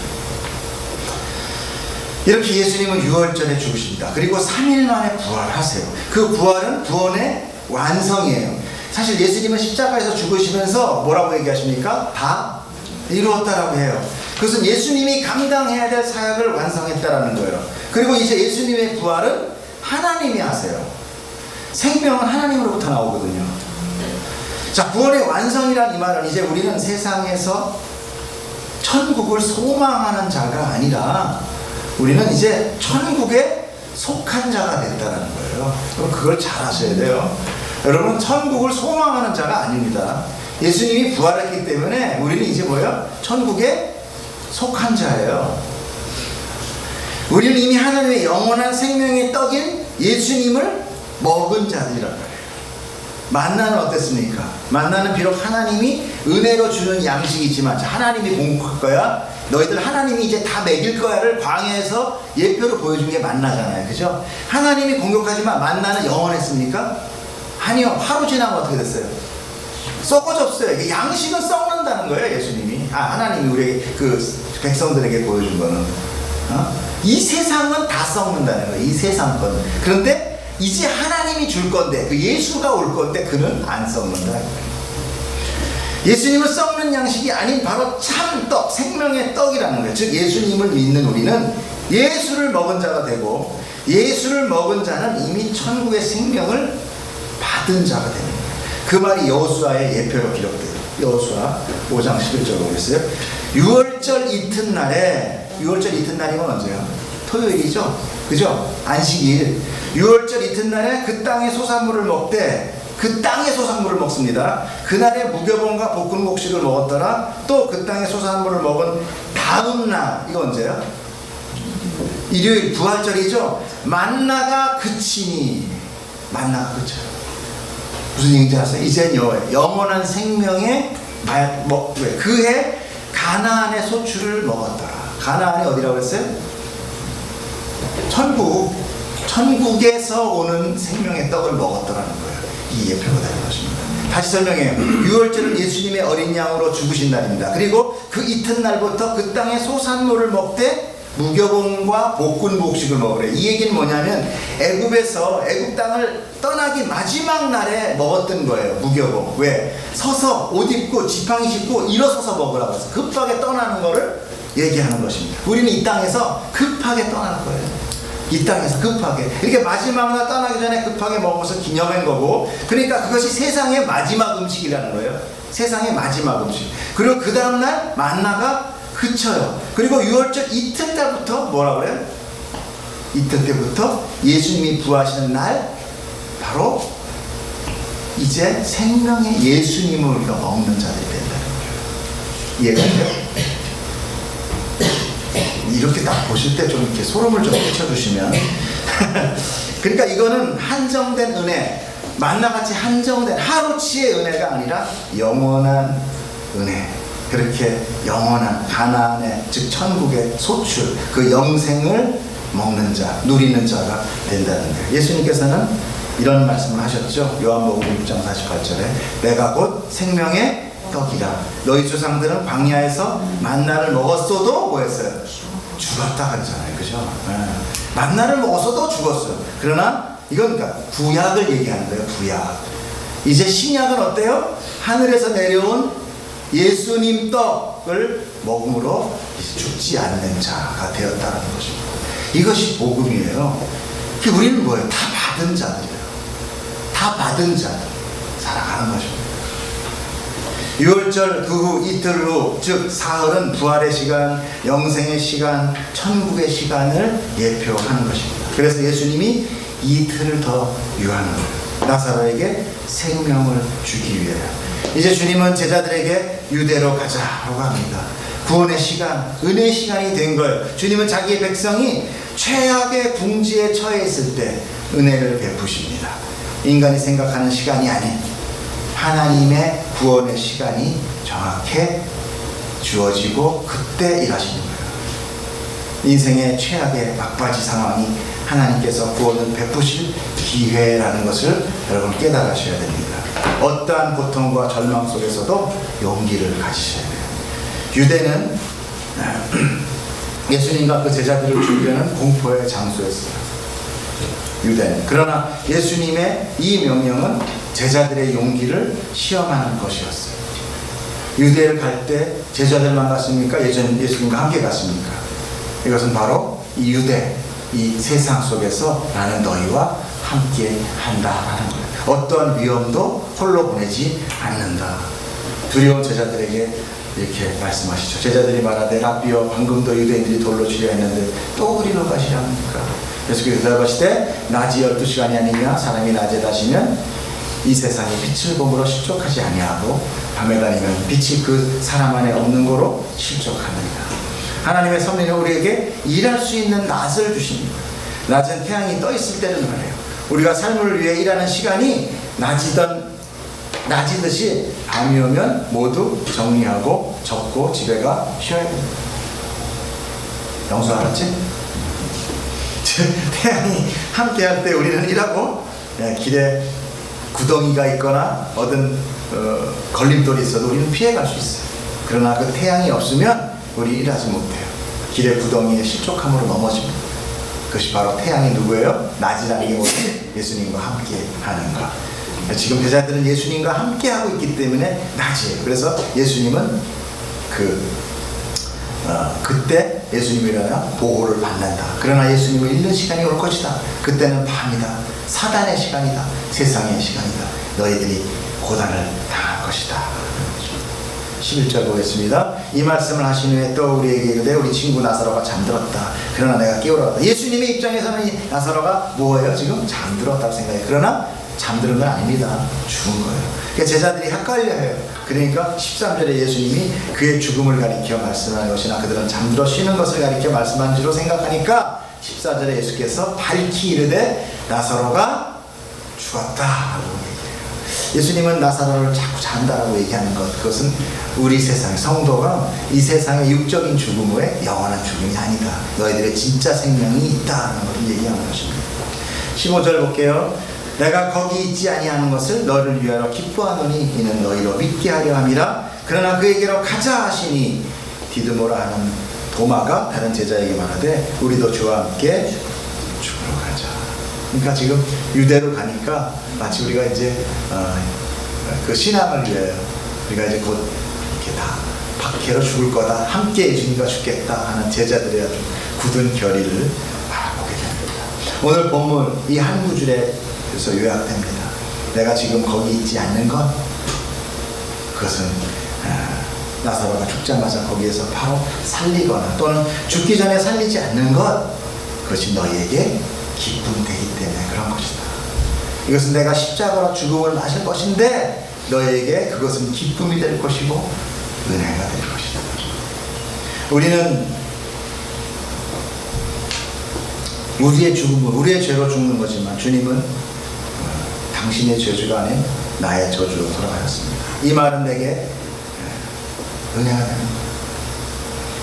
이렇게 예수님은 6월절에 죽으십니다. 그리고 3일 만에 부활하세요. 그 부활은 구원의 완성이에요. 사실 예수님은 십자가에서 죽으시면서 뭐라고 얘기하십니까? 다 이루었다라고 해요. 그것은 예수님이 감당해야 될 사역을 완성했다라는 거예요. 그리고 이제 예수님의 부활은 하나님이 하세요. 생명은 하나님으로부터 나오거든요. 자, 구원의 완성이란 이 말은 이제 우리는 세상에서 천국을 소망하는 자가 아니라 우리는 이제 천국에 속한 자가 됐다는 거예요. 그럼 그걸 잘 아셔야 돼요. 여러분, 천국을 소망하는 자가 아닙니다. 예수님이 부활했기 때문에 우리는 이제 뭐예요? 천국에 속한 자예요. 우리는 이미 하나님의 영원한 생명의 떡인 예수님을 먹은 자들이란 말이에요. 만나는 어땠습니까? 만나는 비록 하나님이 은혜로 주는 양식이지만 하나님이 공급할 거야, 너희들 하나님이 이제 다 먹일 거야를 광야에서 예표로 보여준 게 만나잖아요. 그죠? 하나님이 공격하지만 만나는 영원했습니까? 아니요. 하루 지나면 어떻게 됐어요? 썩어졌어요. 양식은 썩는다는 거예요. 예수님이, 하나님이 우리에게 그 백성들에게 보여준 거는 이 세상은 다 썩는다는 거예요. 이 세상 건. 그런데 이제 하나님이 줄 건데, 그 예수가 올 건데 그는 안 썩는다. 예수님을 썩는 양식이 아닌 바로 참떡, 생명의 떡이라는 거예요. 즉 예수님을 믿는 우리는 예수를 먹은 자가 되고, 예수를 먹은 자는 이미 천국의 생명을 받은 자가 되는 거예요. 그 말이 여호수아의 예표로 기록돼요. 여호수아 5장 11절 보겠어요. 6월절 이튿날에, 6월절 이튿날이면 언제요? 토요일이죠. 그죠? 안식일. 6월절 이튿날에 그 땅의 소산물을 먹되, 그 땅의 소산물을 먹습니다. 그날에 무교봉과 볶은 곡식을 먹었더라. 또 그 땅의 소산물을 먹은 다음 날, 이거 언제요? 일요일 부활절이죠. 만나가 그치니, 만나가 그쳐요. 무슨 얘기인지 아세요? 이젠 영원한 생명의 그해 가나안의 소출을 먹었더라. 가나안이 어디라고 했어요? 천국에서 오는 생명의 떡을 먹었더라는 거예요. 이 예표가 되는 것입니다. 다시 설명해요. 6월절은 예수님의 어린 양으로 죽으신 날입니다. 그리고 그 이튿날부터 그 땅의 소산물을 먹되 무교봉과 볶은 곡식을 먹으래. 이 얘기는 뭐냐면 애굽에서 애굽 땅을 떠나기 마지막 날에 먹었던 거예요. 무교봉. 왜? 서서 옷 입고 지팡이 짚고 일어서서 먹으라고 해서 급하게 떠나는 거를 얘기하는 것입니다. 우리는 이 땅에서 급하게 떠나는 거예요. 이 땅에서 급하게 이렇게 마지막 날 떠나기 전에 급하게 먹어서 기념한 거고, 그러니까 그것이 세상의 마지막 음식이라는 거예요. 세상의 마지막 음식. 그리고 그 다음날 만나가 그쳐요. 그리고 6월절 이틀 때부터 뭐라고 해요? 이틀 때부터 예수님이 부활하시는 날, 바로 이제 생명의 예수님을 우리가 먹는 자들이 된다는 거예요. 이해가 돼요? 이렇게 딱 보실 때 좀 이렇게 소름을 좀 끼쳐주시면 그러니까 이거는 한정된 은혜, 만나같이 한정된 하루치의 은혜가 아니라 영원한 은혜, 그렇게 영원한 가나안의 즉 천국의 소출, 그 영생을 먹는 자, 누리는 자가 된다는 거예요. 예수님께서는 이런 말씀을 하셨죠. 요한복음 6장 48절에 내가 곧 생명의 떡이라. 너희 조상들은 광야에서 만나를 먹었어도 뭐했어요? 죽었다 그러잖아요. 그죠? 만나를 먹었어도 죽었어요. 그러나 이건 그러니까 구약을 얘기하는 거예요. 구약. 이제 신약은 어때요? 하늘에서 내려온 예수님 떡을 먹음으로 죽지 않는 자가 되었다는 것입니다. 이것이 복음이에요. 우리는 뭐예요? 다 받은 자들이에요. 다 받은 자들 살아가는 것입니다. 6월절 그 후 이틀 후, 즉 사흘은 부활의 시간, 영생의 시간, 천국의 시간을 예표하는 것입니다. 그래서 예수님이 이틀을 더 유하는 거예요. 나사로에게 생명을 주기 위해. 이제 주님은 제자들에게 유대로 가자라고 합니다. 구원의 시간, 은혜의 시간이 된 거예요. 주님은 자기의 백성이 최악의 궁지에 처해 있을 때 은혜를 베푸십니다. 인간이 생각하는 시간이 아닌 하나님의 구원의 시간이 정확해 주어지고 그때 일하시는 거예요. 인생의 최악의 막바지 상황이 하나님께서 구원을 베푸실 기회라는 것을 여러분 깨달으셔야 됩니다. 어떠한 고통과 절망 속에서도 용기를 가지셔야 돼요. 유대는 예수님과 그 제자들을 죽이려는 공포의 장소였어요. 유대는. 그러나 예수님의 이 명령은 제자들의 용기를 시험하는 것이었어요. 유대를 갈 때 제자들만 갔습니까? 예수님과 함께 갔습니까? 이것은 바로 이 유대, 이 세상 속에서 나는 너희와 함께 한다라는 거예요. 어떠한 위험도 홀로 보내지 않는다. 두려운 제자들에게 이렇게 말씀하시죠. 제자들이 말하되 라비여, 방금도 유대인들이 돌로 치려 했는데 또 우리로 가시려 합니까? 예수께서 대답하시되 낮이 12시간이 아니냐? 사람이 낮에 다시면 이 세상에 빛을 보므로 실족하지 아니하고 밤에 다니면 빛이 그 사람 안에 없는 거로 실족하느니라. 하나님의 섭리는 우리에게 일할 수 있는 낮을 주십니다. 낮은 태양이 떠 있을 때는 말해요. 우리가 삶을 위해 일하는 시간이 낮이듯이 밤이 오면 모두 정리하고 접고 집에 가 쉬어야 됩니다. 영수 알았지? 태양이 함께 할 때 우리는 일하고, 길에 구덩이가 있거나 어떤 걸림돌이 있어도 우리는 피해갈 수 있어요. 그러나 그 태양이 없으면 우리 일하지 못해요. 길의 구덩이에 실족함으로 넘어집니다. 그것이 바로 태양이 누구예요? 낮이라는 게 뭐예요? 예수님과 함께 하는 것. 지금 제자들은 예수님과 함께 하고 있기 때문에 낮이에요. 그래서 예수님은 그때 예수님이 일어나 보호를 받는다. 그러나 예수님을 잃는 시간이 올 것이다. 그때는 밤이다. 사단의 시간이다. 세상의 시간이다. 너희들이 고난을 당할 것이다. 11절 보겠습니다. 이 말씀을 하신 후에 또 우리에게 이르되 우리 친구 나사로가 잠들었다. 그러나 내가 깨우러 갔다. 예수님의 입장에서는 이 나사로가 뭐예요? 지금 잠들었다고 생각해요. 그러나 잠드는 건 아닙니다. 죽은 거예요. 그러니까 제자들이 헷갈려해요. 그러니까 13절에 예수님이 그의 죽음을 가리켜 말씀하는 것이나 그들은 잠들어 쉬는 것을 가리켜 말씀한 줄로 생각하니까 14절에 예수께서 밝히 이르되 나사로가 죽었다 하고 얘기해요. 예수님은 나사로를 자꾸 잔다라고 얘기하는 것, 그것은 우리 세상 성도가 이 세상의 육적인 죽음 후에 영원한 죽음이 아니다. 너희들의 진짜 생명이 있다는 것을 얘기하는 것입니다. 15절 볼게요. 내가 거기 있지 아니하는 것을 너를 위하여 기뻐하노니 이는 너희로 믿게 하려 함이라. 그러나 그에게로 가자 하시니 디드모라 하는 도마가 다른 제자에게 말하되 우리도 주와 함께 죽으러 가자. 그러니까 지금 유대로 가니까 마치 우리가 이제 그 신앙을 위하여 우리가 이제 곧 이렇게 다 박해로 죽을 거다, 함께 예수님과 죽겠다 하는 제자들의 아주 굳은 결의를 바라보게 됩니다. 오늘 본문 이 한 구절에 그래서 요약됩니다. 내가 지금 거기 있지 않는 것, 그것은 나사로가 죽자마자 거기에서 바로 살리거나 또는 죽기 전에 살리지 않는 것, 그것이 너희에게 기쁨이 되기 때문에 그런 것이다. 이것은 내가 십자가로 죽음을 마실 것인데 너희에게 그것은 기쁨이 될 것이고 은혜가 될 것이다. 우리는 우리의 죽음은 우리의 죄로 죽는 거지만 주님은 당신의 저주가 아닌 나의 저주로 돌아가셨습니다. 이 말은 내게 은혜가 되는 거예요.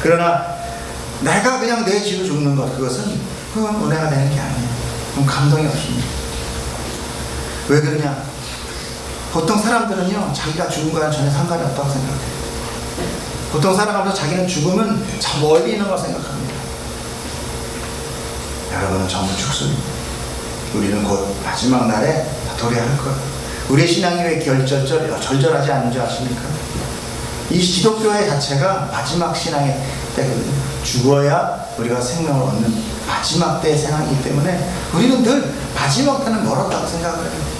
그러나 내가 그냥 내 죄로 죽는 것, 그건 은혜가 되는 게 아니에요. 그럼 감동이 없습니다. 왜 그러냐? 보통 사람들은요, 자기가 죽은 거랑 전혀 상관이 없다고 생각해요. 보통 사람들은 자기는 죽으면 저 멀리 있는 걸 생각합니다. 여러분은 전부 죽습니다. 우리는 곧 마지막 날에 도래할 거예요. 우리의 신앙이 왜 절절하지 않는 줄 아십니까? 이 기독교회 자체가 마지막 신앙의 때거든요. 죽어야 우리가 생명을 얻는 마지막 때의 생활이기 때문에 우리는 늘 마지막 때는 멀었다고 생각을 해요.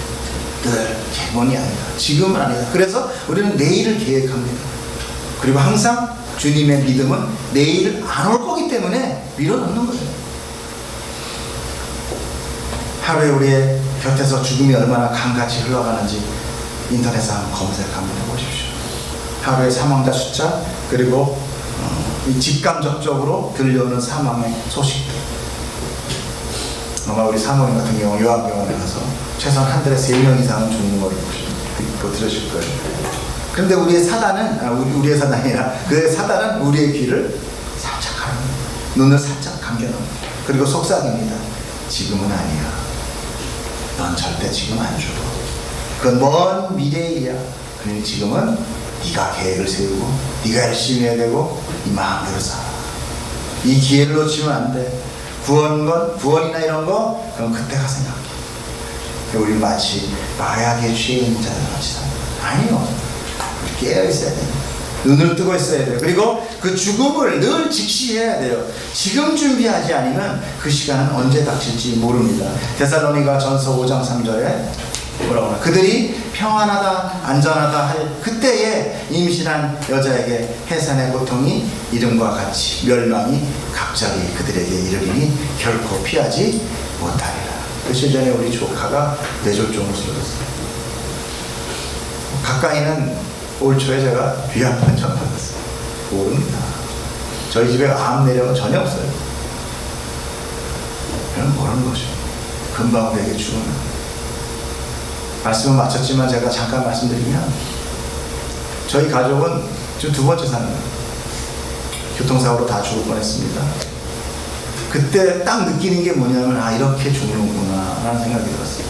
늘 개본이 아니다. 지금은 아니다. 그래서 우리는 내일을 계획합니다. 그리고 항상 주님의 믿음은 내일 안 올 거기 때문에 밀어넣는 거예요. 하루에 우리의 곁에서 죽음이 얼마나 강같이 흘러가는지 인터넷에 한번 검색한번 해보십시오. 하루의 사망자 숫자, 그리고 이 직감적으로 들려오는 사망의 소식들. 아마 우리 사모님 같은 경우 요한병원에 가서 최소한 한 달에 3명 이상은 죽는 걸 들으실 거예요. 그런데 우리의 사단은, 우리의 사단이 아니라 그의 사단은 우리의 귀를 살짝 가릅니다. 눈을 살짝 감겨놓습니다. 그리고 속삭입니다. 지금은 아니야. 넌 절대 지금 안 죽어. 그건 먼 미래의 일이야. 그러니 지금은 네가 계획을 세우고 네가 열심히 해야 되고 이 마음대로 살아. 이 기회를 놓치면 안 돼. 구원이나 이런 거 그럼 그때가 생각해. 우리 마치 마약에 취해 있는 자들 같이 살아. 아니요. 우리 깨어 있어야 돼. 눈을 뜨고 있어야 돼요. 그리고 그 죽음을 늘 직시해야 돼요. 지금 준비하지 않으면 그 시간은 언제 닥칠지 모릅니다. 데살로니가 전서 5장 3절에 뭐라고 하나? 그들이 평안하다 안전하다 할 그때에 임신한 여자에게 해산의 고통이 이름과 같이 멸망이 갑자기 그들에게 이르리니 결코 피하지 못하리라. 며칠 전에 우리 조카가 뇌졸중으로 쓰러졌어요. 가까이는 올 초에 제가 귀한 편찬 받았어요. 모릅니다. 저희 집에 암 내력은 전혀 없어요. 그건 모르는 거죠. 금방 우리에게 죽으면. 말씀은 마쳤지만 제가 잠깐 말씀드리면 저희 가족은 지금 2번째 사는 거예요. 교통사고로 다 죽을 뻔했습니다. 그때 딱 느끼는 게 뭐냐면 이렇게 죽는구나 라는 생각이 들었어요.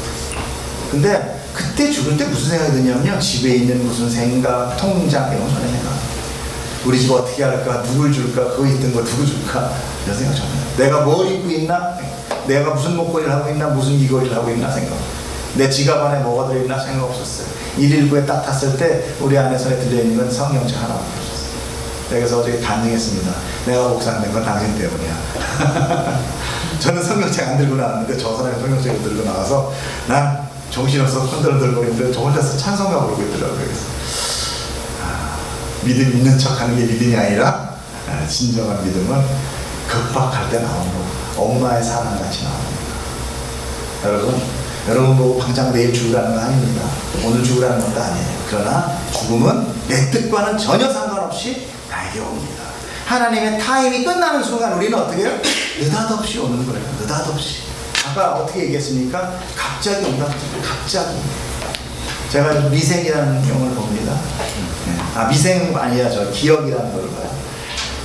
근데 그때 죽을 때 무슨 생각이 드냐면요, 집에 있는 무슨 생각, 통장 이런 거 전혀 생각. 우리 집 어떻게 할까, 누굴 줄까, 그거 있던 거 누구 줄까, 이런 생각 좀 해요. 내가 뭘 입고 있나, 내가 무슨 목걸이를 하고 있나, 무슨 귀걸이를 하고 있나 생각. 내 지갑 안에 뭐가 들어있나 생각 없었어요. 119에 딱 탔을 때 우리 안에 손에 들려있는 건 성경책 하나 없었어요. 그래서 어저께 간증했습니다. 내가 옥상된 건 당신 때문이야. 저는 성경책 안 들고 나왔는데 저 사람이 성경책을 들고 나와서 난 정신없어 흔들흔들거리고 있는데 저 혼자서 찬송가 부르고 있더라고요. 그래서 믿음 있는 척하는 게 믿음이 아니라 진정한 믿음은 급박할 때 나오는 거, 엄마의 사랑같이 나옵니다. 여러분 보고 당장 내일 죽으라는 건 아닙니다. 오늘 죽으라는 것도 아니에요. 그러나 죽음은 내 뜻과는 전혀 상관없이 나에게 옵니다. 하나님의 타임이 끝나는 순간 우리는 어떻게 해요? 느닷없이 오는 거예요. 느닷없이. 아까 어떻게 얘기했습니까? 갑자기 온다. 갑자기. 제가 미생이라는 용어를 봅니다. 미생 아니야. 저 기억이라는 걸 봐요.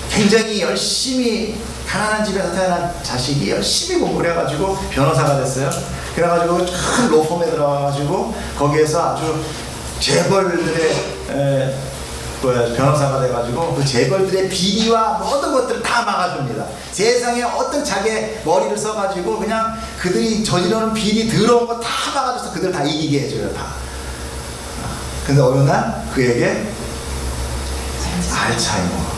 굉장히 열심히 가난한 집에서 태어난 자식이 열심히 공부를 해가지고 변호사가 됐어요. 그래가지고 큰 로펌에 들어가가지고 거기에서 아주 재벌들의 변호사가 돼가지고 그 재벌들의 비리와 모든 것들을 다 막아줍니다. 세상에 어떤 자기의 머리를 써가지고 그냥 그들이 저지르는 비리 더러운 거 다 막아줘서 그들 다 이기게 해줘요. 다. 근데 어느 날 그에게 알츠하이머가.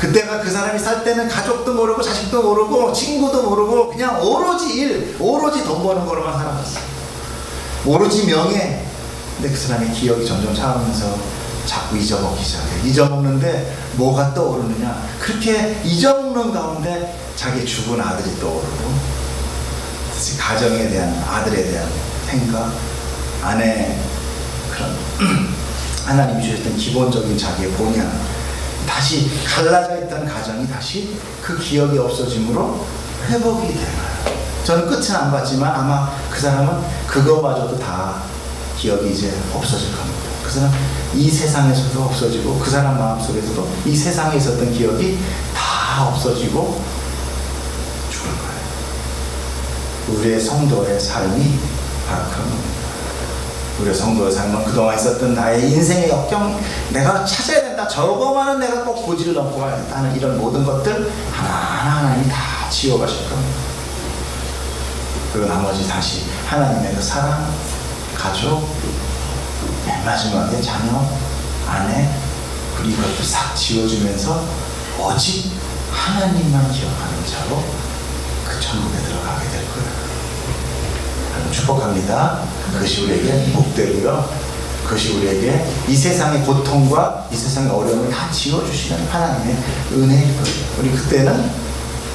그때가 그 사람이 살 때는 가족도 모르고 자식도 모르고 친구도 모르고 그냥 오로지 일, 오로지 돈 버는 거로만 살아갔어요. 오로지 명예. 근데 그 사람의 기억이 점점 차오면서 자꾸 잊어먹기 시작해요. 잊어먹는데 뭐가 떠오르느냐. 그렇게 잊어먹는 가운데 자기 죽은 아들이 떠오르고 가정에 대한, 아들에 대한 생각, 아내의 그런 하나님이 주셨던 기본적인 자기의 본향, 다시 갈라져 있던 가정이 다시 그 기억이 없어짐으로 회복이 되나요? 저는 끝은 안 봤지만 아마 그 사람은 그거마저도 다 기억이 이제 없어질 겁니다. 그 사람 이 세상에서도 없어지고 그 사람 마음속에서도 이 세상에 있었던 기억이 다 없어지고 죽을 거예요. 우리의 성도의 삶이 바로 그런 겁니다. 우리의 성도의 삶은 그동안 있었던 나의 인생의 역경, 내가 찾아야 된다, 저거만은 내가 꼭 고지를 넘고 가야겠다 하는 이런 모든 것들 하나하나 하나님이 다 지워가실 겁니다. 그리고 나머지 다시 하나님의 그 사랑, 가족, 맨 마지막에 자녀, 아내, 그리고 이것도 싹 지워주면서 오직 하나님만 기억하는 자로 그 천국에 들어가게 될 거예요. 축복합니다. 그것이 우리에게 복되고요. 그것이 우리에게 이 세상의 고통과 이 세상의 어려움을 다 지워주시는 하나님의 은혜일 거예요. 우리 그때는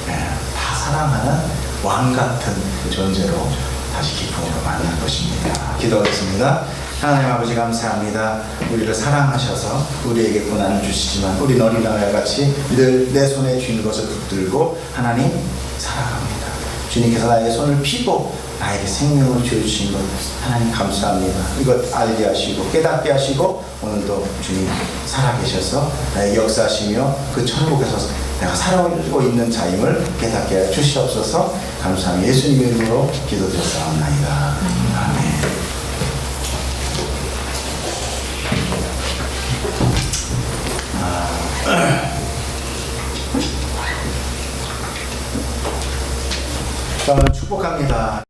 다 사랑하는 왕 같은 존재로 다시 기쁨으로 만날 것입니다. 기도하겠습니다. 하나님 아버지 감사합니다. 우리를 사랑하셔서 우리에게 고난을 주시지만 우리 어린아이와 같이 늘 내 손에 쥔 것을 붙들고 하나님 살아갑니다. 주님께서 나에게 손을 피고 나에게 생명을 주어주신 것 하나님 감사합니다. 이것 알게 하시고 깨닫게 하시고 오늘도 주님 살아계셔서 나에게 역사하시며 그 천국에서 내가 살아오고 있는 자임을 깨닫게 해 주시옵소서. 감사합니다. 예수님의 이름으로 기도드렸사옵나이다. 아멘. 저는 축복합니다.